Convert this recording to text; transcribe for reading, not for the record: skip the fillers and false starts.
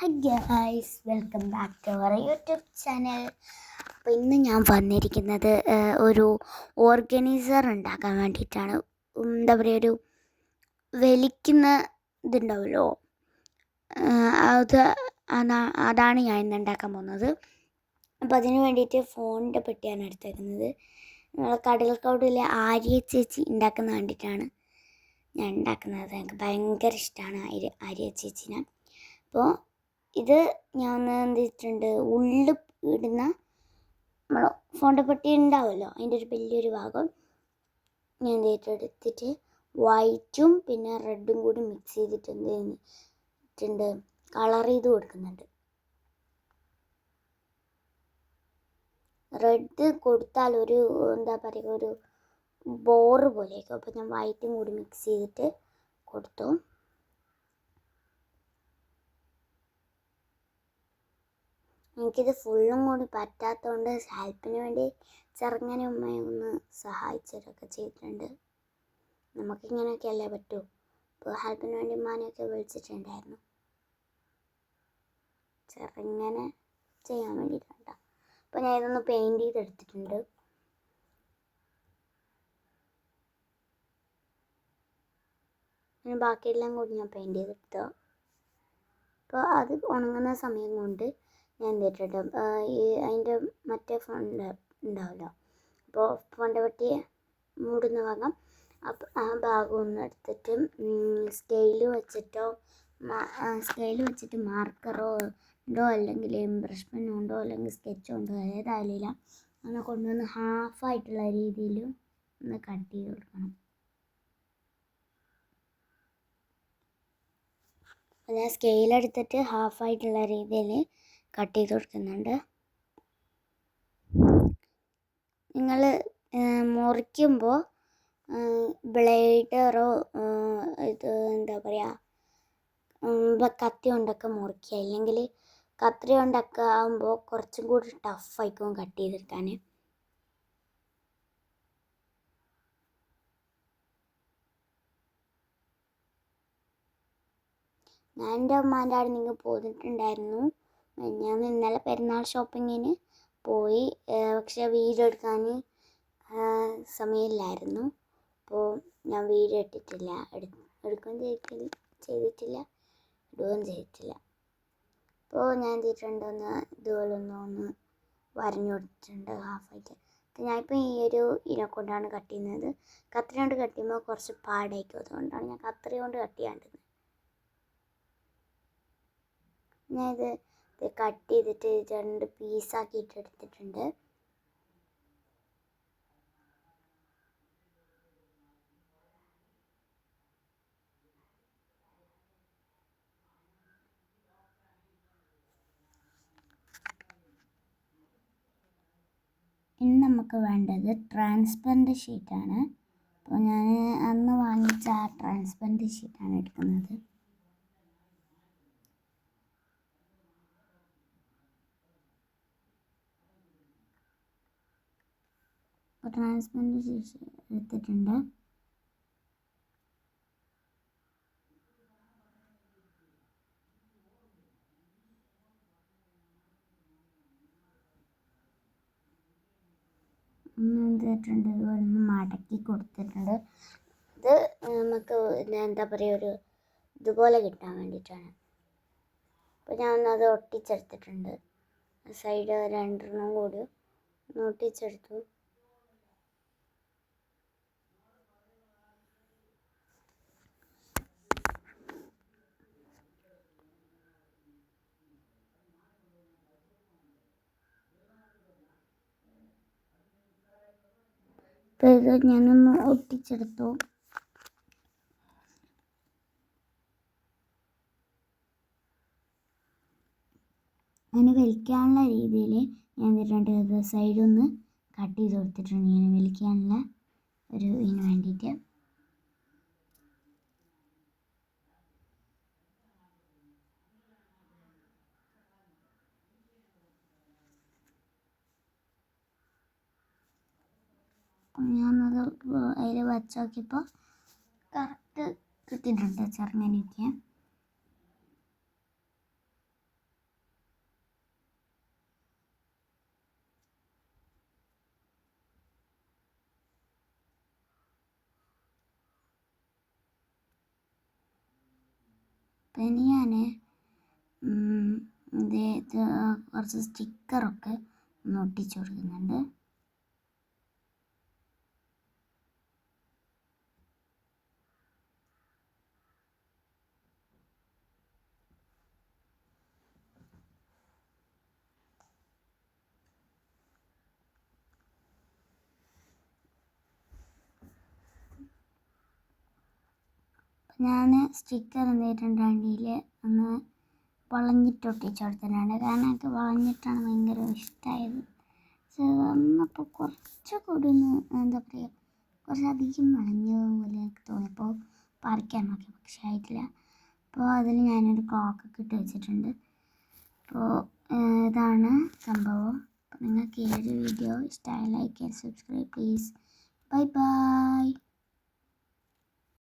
Hi guys, welcome back to our YouTube channel. അപ്പോൾ ഇന്ന് ഞാൻ വന്നിരിക്കുന്നത് ഒരു ഓർഗനൈസർ ഉണ്ടാക്കാൻ വേണ്ടിയിട്ടാണ്. എന്താ പറയുക, ഒരു വലിക്കുന്ന ഇതുണ്ടാവുമല്ലോ, അത് അതാണ് ഞാൻ ഇന്ന് ഉണ്ടാക്കാൻ പോകുന്നത്. അപ്പോൾ അതിന് വേണ്ടിയിട്ട് ഫോണിൻ്റെ പെട്ടിയാണ് എടുത്തേക്കുന്നത്. കടൽക്കൗടിലെ ആര്യ ചേച്ചി ഉണ്ടാക്കുന്ന കണ്ടിട്ടാണ് ഞാൻ ഉണ്ടാക്കുന്നത്. എനിക്ക് ഭയങ്കര ഇഷ്ടമാണ് ആര്യ ചേച്ചിനെ. അപ്പോൾ ഇത് ഞാൻ എന്ത് ചെയ്തിട്ടുണ്ട്, ഉള്ളി ഇടുന്ന നമ്മൾ ഫോണിൻ്റെ പെട്ടി ഉണ്ടാവുമല്ലോ, അതിൻ്റെ ഒരു വലിയൊരു ഭാഗം ഞാൻ എന്ത് ചെയ്തിട്ടെടുത്തിട്ട് വൈറ്റും പിന്നെ റെഡും കൂടി മിക്സ് ചെയ്തിട്ട് എന്ത് ചെയ്തിട്ടുണ്ട്, കളർ ചെയ്ത് കൊടുക്കുന്നുണ്ട്. റെഡ് കൊടുത്താൽ ഒരു എന്താ പറയുക, ഒരു ബോറ് പോലെയൊക്കെ. അപ്പോൾ ഞാൻ വൈറ്റും കൂടി മിക്സ് ചെയ്തിട്ട് കൊടുത്തു. എനിക്കിത് ഫുള്ളും കൂടി പറ്റാത്തതുകൊണ്ട് ഹെൽപ്പിന് വേണ്ടി ചെറുങ്ങനെ ഉമ്മയെ ഒന്ന് സഹായിച്ചതൊക്കെ ചെയ്തിട്ടുണ്ട്. നമുക്കിങ്ങനെയൊക്കെയല്ലേ പറ്റൂ. ഇപ്പോൾ ഹെൽപ്പിന് വേണ്ടി ഉമ്മാനെയൊക്കെ വിളിച്ചിട്ടുണ്ടായിരുന്നു ചെറുങ്ങനെ ചെയ്യാൻ വേണ്ടിയിട്ടുണ്ട്. അപ്പോൾ ഞാൻ ഇതൊന്ന് പെയിൻറ്റ് ചെയ്തെടുത്തിട്ടുണ്ട്. ബാക്കിയെല്ലാം കൂടി ഞാൻ പെയിൻറ്റ് ചെയ്തെടുത്തു. അപ്പോൾ അത് ഉണങ്ങുന്ന സമയം കൊണ്ട് ഞാൻ എന്തിട്ടുണ്ട്, അതിൻ്റെ മറ്റേ ഫോൺ ഉണ്ടാവുമല്ലോ, അപ്പോൾ ഫോണിൻ്റെ പെട്ടി മൂടുന്ന ഭാഗം ആ ഭാഗം ഒന്ന് എടുത്തിട്ട് സ്കെയിൽ വെച്ചിട്ട് മാർക്കറോ ഉണ്ടോ, അല്ലെങ്കിൽ ബ്രഷ് പെന്നോ ഉണ്ടോ, അല്ലെങ്കിൽ സ്കെച്ചോ ഉണ്ടോ, ഏതായാലും ഒന്ന് കൊണ്ടുവന്ന് ഹാഫായിട്ടുള്ള രീതിയിൽ ഒന്ന് കട്ട് ചെയ്ത് കൊടുക്കണം. ഞാൻ സ്കെയിലെടുത്തിട്ട് ഹാഫായിട്ടുള്ള രീതിയിൽ കട്ട് ചെയ്ത് കൊടുക്കുന്നുണ്ട്. നിങ്ങൾ മുറിക്കുമ്പോൾ ബ്ലേഡറോ ഇത് എന്താ പറയുക, കത്തി കൊണ്ടൊക്കെ മുറിക്കുക. ഇല്ലെങ്കിൽ കത്രി കൊണ്ടൊക്കെ ആകുമ്പോൾ കുറച്ചും കൂടി ടഫായിരിക്കും കട്ട് ചെയ്തെടുക്കാൻ. ഞാൻ എൻ്റെ ഉമ്മാൻ്റെ അവിടെ നിങ്ങൾ പോയിട്ടുണ്ടായിരുന്നു. ഞാൻ ഇന്നലെ പെരുന്നാൾ ഷോപ്പിങ്ങിന് പോയി, പക്ഷേ വീഡിയോ എടുക്കാൻ സമയമില്ലായിരുന്നു. അപ്പോൾ ഞാൻ വീഡിയോ ഇട്ടിട്ടില്ല, എടുക്കുകയും ചെയ്തിട്ടില്ല, ഇടുകയും ചെയ്തിട്ടില്ല. അപ്പോൾ ഞാൻ എന്തിട്ടുണ്ടെന്ന് ഇതുപോലെ ഒന്ന് വരഞ്ഞു കൊടുത്തിട്ടുണ്ട് ഹാഫായിട്ട്. ഞാനിപ്പോൾ ഈ ഒരു ഇനെ കൊണ്ടാണ് കട്ട് ചെയ്യുന്നത്. കത്രി കൊണ്ട് കട്ട് ചെയ്യുമ്പോൾ കുറച്ച് പാടായിരിക്കും, അതുകൊണ്ടാണ് ഞാൻ കത്രി കൊണ്ട് കട്ട് ചെയ്യാണ്ടത്. ഞാനിത് കട്ട് ചെയ്തിട്ട് 2 പീസാക്കിയിട്ട് എടുത്തിട്ടുണ്ട്. ഇനി നമുക്ക് വേണ്ടത് ട്രാൻസ്പെറൻറ്റ് ഷീറ്റാണ്. അപ്പോൾ ഞാൻ അന്ന് വാങ്ങിച്ച ആ ട്രാൻസ്പെറൻറ്റ് ഷീറ്റാണ് എടുക്കുന്നത്. അപ്പോൾ ട്രാൻസ്പെറൻറ്റ് ഷീറ്റ് എടുത്തിട്ടുണ്ട്. എന്തിട്ടുണ്ട്, ഇതുപോലെ ഒന്ന് മടക്കി കൊടുത്തിട്ടുണ്ട്. ഇത് നമുക്ക് എന്താ പറയുക, ഒരു ഇതുപോലെ കിട്ടാൻ വേണ്ടിയിട്ടാണ്. അപ്പോൾ ഞാൻ ഒന്നത് ഒട്ടിച്ചെടുത്തിട്ടുണ്ട്. സൈഡ് 2 കൂടി ഒട്ടിച്ചെടുത്തു. അപ്പോൾ ഇത് ഞാനൊന്ന് ഒട്ടിച്ചെടുത്തു. അതിന് വലിക്കാനുള്ള രീതിയിൽ ഞാൻ എന്തിട്ടുണ്ട്, സൈഡൊന്ന് കട്ട് ചെയ്ത് കൊടുത്തിട്ടുണ്ട്. ഇങ്ങനെ വലിക്കാനുള്ള ഒരു ഇതിന് വേണ്ടിയിട്ട്. ഞാനത് അതിൽ വച്ച് നോക്കിയപ്പോൾ കറക്റ്റ് കിട്ടിയിട്ടുണ്ട് ചെറുങ്ങനെയൊക്കെ. പിന്നെ ഞാൻ ഇത് കുറച്ച് സ്റ്റിക്കറൊക്കെ ഒന്ന് ഒട്ടിച്ചു കൊടുക്കുന്നുണ്ട്. ഞാൻ സ്റ്റിക്കർ എന്ത് ചെയ്തിട്ടുണ്ട് അടിയിൽ ഒന്ന് വളഞ്ഞിട്ട് ഒട്ടിച്ചു കൊടുത്തിട്ടുണ്ട്. കാരണം എനിക്ക് വളഞ്ഞിട്ടാണ് ഭയങ്കര ഇഷ്ടമായത്. പക്ഷേ വന്നപ്പോൾ കുറച്ചുകൂടി ഒന്ന് എന്താ പറയുക, കുറച്ചധികം വളഞ്ഞ പോലെ എനിക്ക് തോന്നിയപ്പോൾ പറിക്കാൻ നോക്കി, പക്ഷേ ആയിട്ടില്ല. അപ്പോൾ അതിൽ ഞാനൊരു ക്ലോക്കൊക്കെ ഇട്ട് വെച്ചിട്ടുണ്ട്. അപ്പോൾ ഇതാണ് സംഭവം. അപ്പോൾ നിങ്ങൾക്ക് ഈ ഒരു വീഡിയോ ഇഷ്ടമായി like and subscribe please. Bye bye.